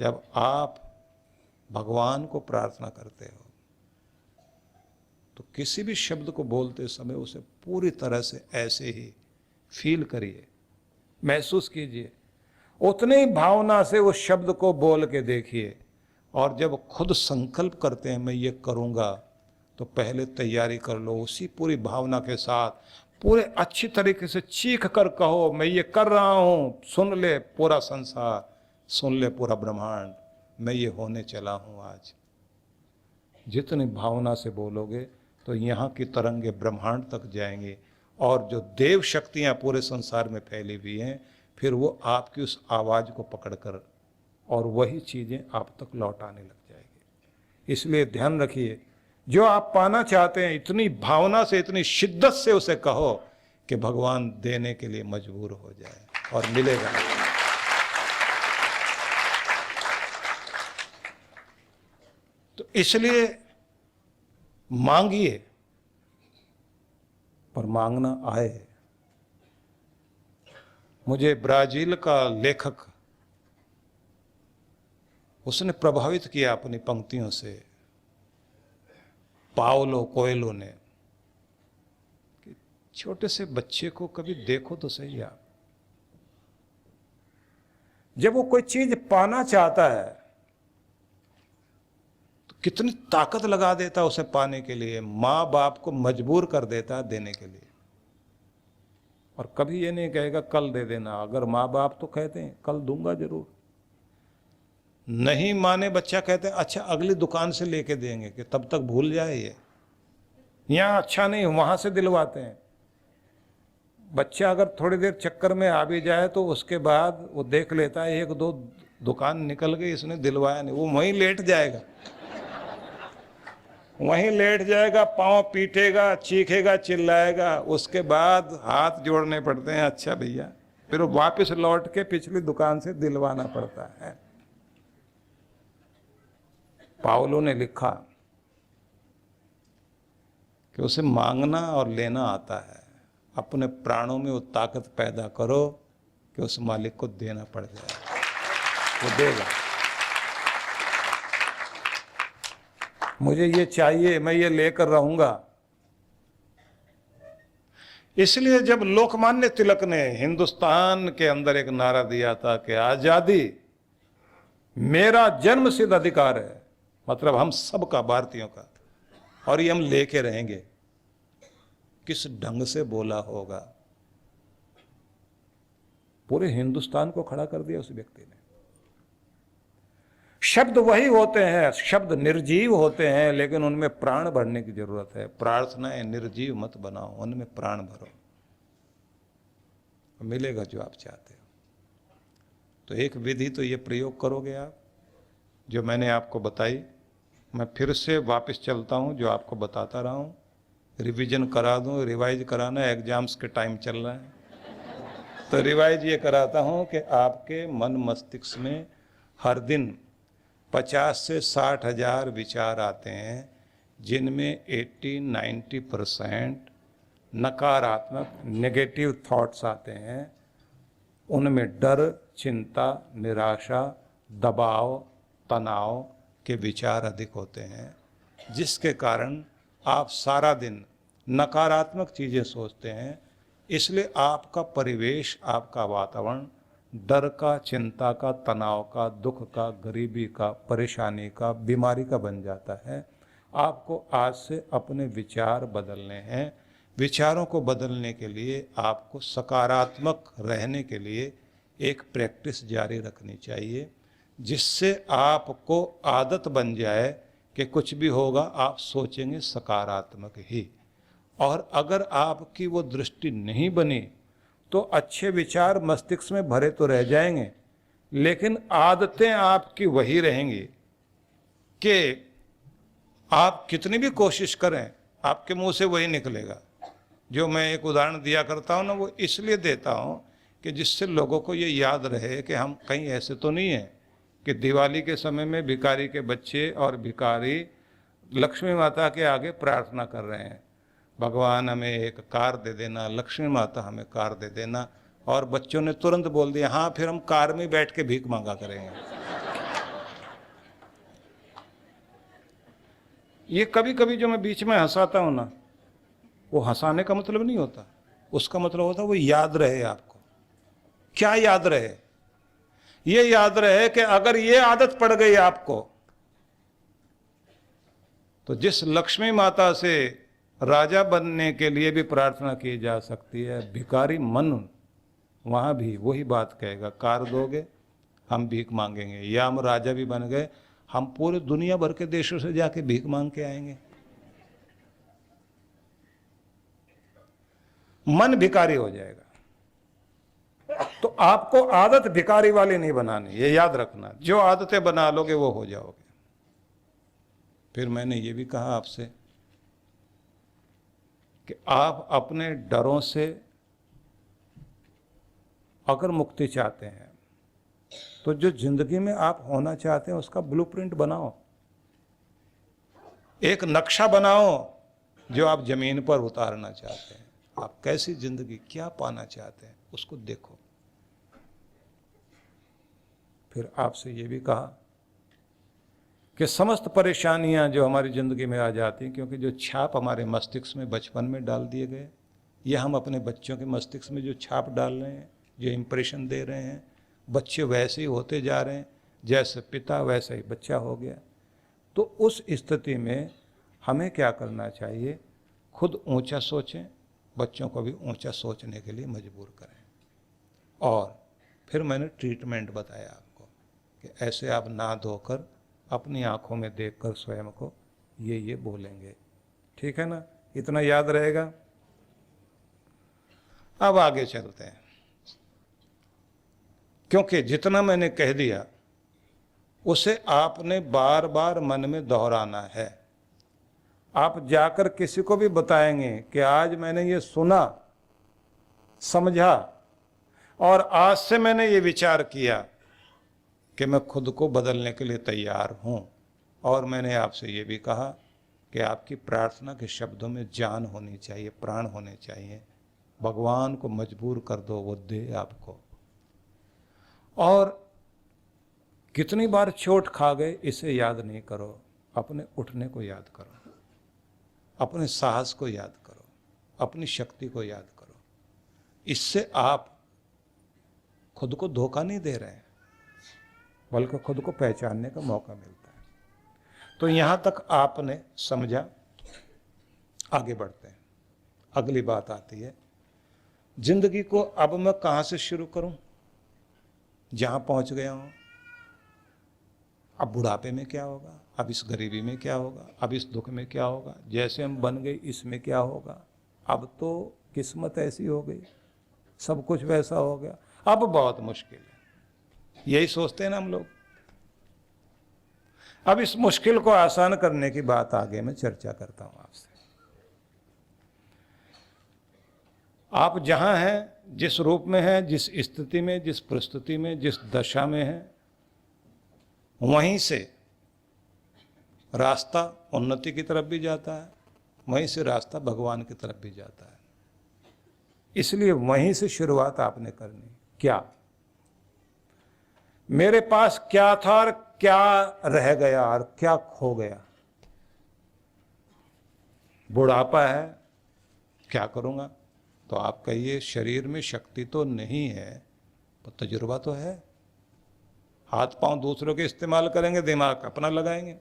जब आप भगवान को प्रार्थना करते हो तो किसी भी शब्द को बोलते समय उसे पूरी तरह से ऐसे ही फील करिए, महसूस कीजिए, उतनी ही भावना से उस शब्द को बोल के देखिए। और जब खुद संकल्प करते हैं मैं ये करूँगा, तो पहले तैयारी कर लो, उसी पूरी भावना के साथ पूरे अच्छी तरीके से चीख कर कहो मैं ये कर रहा हूँ, सुन ले पूरा संसार, सुन ले पूरा ब्रह्मांड, मैं ये होने चला हूँ आज। जितनी भावना से बोलोगे तो यहाँ की तरंगे ब्रह्मांड तक जाएंगी, और जो देव शक्तियाँ पूरे संसार में फैली हुई हैं फिर वो आपकी उस आवाज़ को पकड़कर और वही चीज़ें आप तक लौट आने लग जाएगी। इसलिए ध्यान रखिए, जो आप पाना चाहते हैं इतनी भावना से, इतनी शिद्दत से उसे कहो कि भगवान देने के लिए मजबूर हो जाए और मिलेगा। तो इसलिए मांगिए, पर मांगना आए। मुझे ब्राजील का लेखक, उसने प्रभावित किया अपनी पंक्तियों से, पाओलो कोएलो ने, कि छोटे से बच्चे को कभी देखो तो सही आप, जब वो कोई चीज पाना चाहता है तो कितनी ताकत लगा देता उसे पाने के लिए, माँ बाप को मजबूर कर देता देने के लिए। और कभी ये नहीं कहेगा कल दे देना, अगर माँ बाप तो कहते हैं कल दूंगा जरूर, नहीं माने बच्चा कहते हैं अच्छा अगली दुकान से लेके देंगे, कि तब तक भूल जाए ये, यहाँ अच्छा नहीं वहां से दिलवाते हैं। बच्चा अगर थोड़ी देर चक्कर में आ भी जाए तो उसके बाद वो देख लेता है एक दो दुकान निकल गई, इसने दिलवाया नहीं, वो वहीं लेट जाएगा, वहीं लेट जाएगा, पांव पीटेगा, चीखेगा, चिल्लाएगा, उसके बाद हाथ जोड़ने पड़ते हैं अच्छा भैया, फिर वापस लौट के पिछली दुकान से दिलवाना पड़ता है। पाओलो ने लिखा कि उसे मांगना और लेना आता है, अपने प्राणों में वो ताकत पैदा करो कि उस मालिक को देना पड़ जाए, वो देगा। मुझे ये चाहिए, मैं ये लेकर रहूंगा। इसलिए जब लोकमान्य तिलक ने हिंदुस्तान के अंदर एक नारा दिया था कि आजादी मेरा जन्म सिद्ध अधिकार है, मतलब हम सबका, भारतीयों का, और ये हम लेके रहेंगे, किस ढंग से बोला होगा, पूरे हिंदुस्तान को खड़ा कर दिया उस व्यक्ति ने। शब्द वही होते हैं, शब्द निर्जीव होते हैं, लेकिन उनमें प्राण भरने की जरूरत है। प्रार्थनाएं निर्जीव मत बनाओ, उनमें प्राण भरो, मिलेगा जो आप चाहते हो। तो एक विधि तो ये प्रयोग करोगे आप, जो मैंने आपको बताई। मैं फिर से वापस चलता हूँ, जो आपको बताता रहा हूँ, रिवीजन करा दूँ। रिवाइज कराना, एग्जाम्स के टाइम चल रहा है, तो रिवाइज ये कराता हूँ कि आपके मन मस्तिष्क में हर दिन 50 से 60 हजार विचार आते हैं, जिनमें 80-90% नकारात्मक नेगेटिव थॉट्स आते हैं। उनमें डर, चिंता, निराशा, दबाव, तनाव के विचार अधिक होते हैं, जिसके कारण आप सारा दिन नकारात्मक चीज़ें सोचते हैं। इसलिए आपका परिवेश, आपका वातावरण डर का, चिंता का, तनाव का, दुख का, गरीबी का, परेशानी का, बीमारी का बन जाता है। आपको आज से अपने विचार बदलने हैं। विचारों को बदलने के लिए आपको सकारात्मक रहने के लिए एक प्रैक्टिस जारी रखनी चाहिए, जिससे आपको आदत बन जाए कि कुछ भी होगा आप सोचेंगे सकारात्मक ही। और अगर आपकी वो दृष्टि नहीं बनी तो अच्छे विचार मस्तिष्क में भरे तो रह जाएंगे, लेकिन आदतें आपकी वही रहेंगी कि आप कितनी भी कोशिश करें आपके मुंह से वही निकलेगा। जो मैं एक उदाहरण दिया करता हूँ ना, वो इसलिए देता हूँ कि जिससे लोगों को ये याद रहे कि हम कहीं ऐसे तो नहीं हैं कि दिवाली के समय में भिखारी के बच्चे और भिखारी लक्ष्मी माता के आगे प्रार्थना कर रहे हैं, भगवान हमें एक कार दे देना, लक्ष्मी माता हमें कार दे देना, और बच्चों ने तुरंत बोल दिया हाँ फिर हम कार में बैठ के भीख मांगा करेंगे। ये कभी कभी जो मैं बीच में हंसाता हूं ना, वो हंसाने का मतलब नहीं होता, उसका मतलब होता वो याद रहे आपको। क्या याद रहे? ये याद रहे कि अगर ये आदत पड़ गई आपको, तो जिस लक्ष्मी माता से राजा बनने के लिए भी प्रार्थना की जा सकती है, भिखारी मन वहां भी वही बात कहेगा, कार दोगे हम भीख मांगेंगे, या हम राजा भी बन गए हम पूरे दुनिया भर के देशों से जाके भीख मांग के आएंगे। मन भिखारी हो जाएगा। तो आपको आदत भिखारी वाली नहीं बनानी, ये याद रखना। जो आदतें बना लोगे वो हो जाओगे। फिर मैंने ये भी कहा आपसे कि आप अपने डरों से अगर मुक्ति चाहते हैं तो जो जिंदगी में आप होना चाहते हैं उसका ब्लूप्रिंट बनाओ, एक नक्शा बनाओ जो आप जमीन पर उतारना चाहते हैं। आप कैसी जिंदगी, क्या पाना चाहते हैं, उसको देखो। फिर आपसे ये भी कहा कि समस्त परेशानियां जो हमारी जिंदगी में आ जाती हैं, क्योंकि जो छाप हमारे मस्तिष्क में बचपन में डाल दिए गए, ये हम अपने बच्चों के मस्तिष्क में जो छाप डाल रहे हैं, जो इंप्रेशन दे रहे हैं, बच्चे वैसे ही होते जा रहे हैं, जैसे पिता वैसा ही बच्चा हो गया। तो उस स्थिति में हमें क्या करना चाहिए? खुद ऊंचा सोचें, बच्चों को भी ऊंचा सोचने के लिए मजबूर करें। और फिर मैंने ट्रीटमेंट बताया आपको कि ऐसे आप ना धोकर अपनी आंखों में देखकर स्वयं को ये बोलेंगे। ठीक है ना? इतना याद रहेगा। अब आगे चलते हैं, क्योंकि जितना मैंने कह दिया उसे आपने बार बार मन में दोहराना है। आप जाकर किसी को भी बताएंगे कि आज मैंने ये सुना, समझा, और आज से मैंने ये विचार किया कि मैं खुद को बदलने के लिए तैयार हूं। और मैंने आपसे ये भी कहा कि आपकी प्रार्थना के शब्दों में जान होनी चाहिए, प्राण होने चाहिए। भगवान को मजबूर कर दो, वो दे आपको। और कितनी बार चोट खा गए इसे याद नहीं करो, अपने उठने को याद करो, अपने साहस को याद करो, अपनी शक्ति को याद करो। इससे आप खुद को धोखा नहीं दे रहे हैं, बल्कि खुद को पहचानने का मौका मिलता है। तो यहां तक आपने समझा। आगे बढ़ते हैं। अगली बात आती है, जिंदगी को अब मैं कहां से शुरू करूं? जहां पहुंच गया हूं, अब बुढ़ापे में क्या होगा, अब इस गरीबी में क्या होगा, अब इस दुख में क्या होगा, जैसे हम बन गए इसमें क्या होगा, अब तो किस्मत ऐसी हो गई, सब कुछ वैसा हो गया, अब बहुत मुश्किल है। यही सोचते हैं ना हम लोग। अब इस मुश्किल को आसान करने की बात आगे मैं चर्चा करता हूं आपसे। आप जहां हैं, जिस रूप में हैं, जिस स्थिति में, जिस परिस्थिति में, जिस दशा में हैं, वहीं से रास्ता उन्नति की तरफ भी जाता है, वहीं से रास्ता भगवान की तरफ भी जाता है। इसलिए वहीं से शुरुआत आपने करनी। क्या मेरे पास क्या था और क्या रह गया और क्या खो गया? बुढ़ापा है, क्या करूंगा? तो आप कहिए शरीर में शक्ति तो नहीं है, पर तजुर्बा तो है। हाथ पांव दूसरों के इस्तेमाल करेंगे, दिमाग अपना लगाएंगे।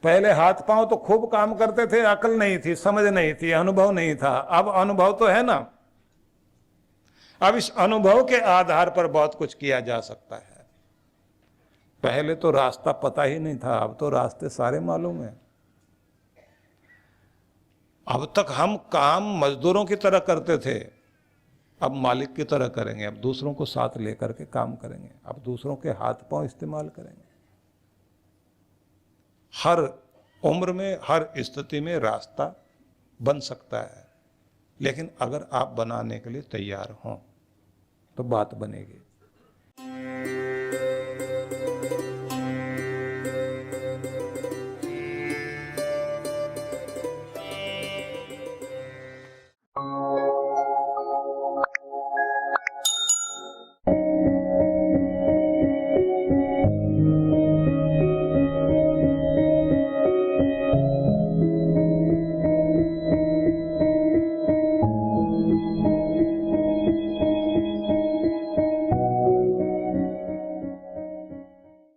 पहले हाथ पांव तो खूब काम करते थे, अकल नहीं थी, समझ नहीं थी, अनुभव नहीं था। अब अनुभव तो है ना। अब इस अनुभव के आधार पर बहुत कुछ किया जा सकता है। पहले तो रास्ता पता ही नहीं था, अब तो रास्ते सारे मालूम है। अब तक हम काम मजदूरों की तरह करते थे, अब मालिक की तरह करेंगे। अब दूसरों को साथ लेकर के काम करेंगे, अब दूसरों के हाथ पांव इस्तेमाल करेंगे। हर उम्र में, हर स्थिति में रास्ता बन सकता है, लेकिन अगर आप बनाने के लिए तैयार हों तो बात बनेगी।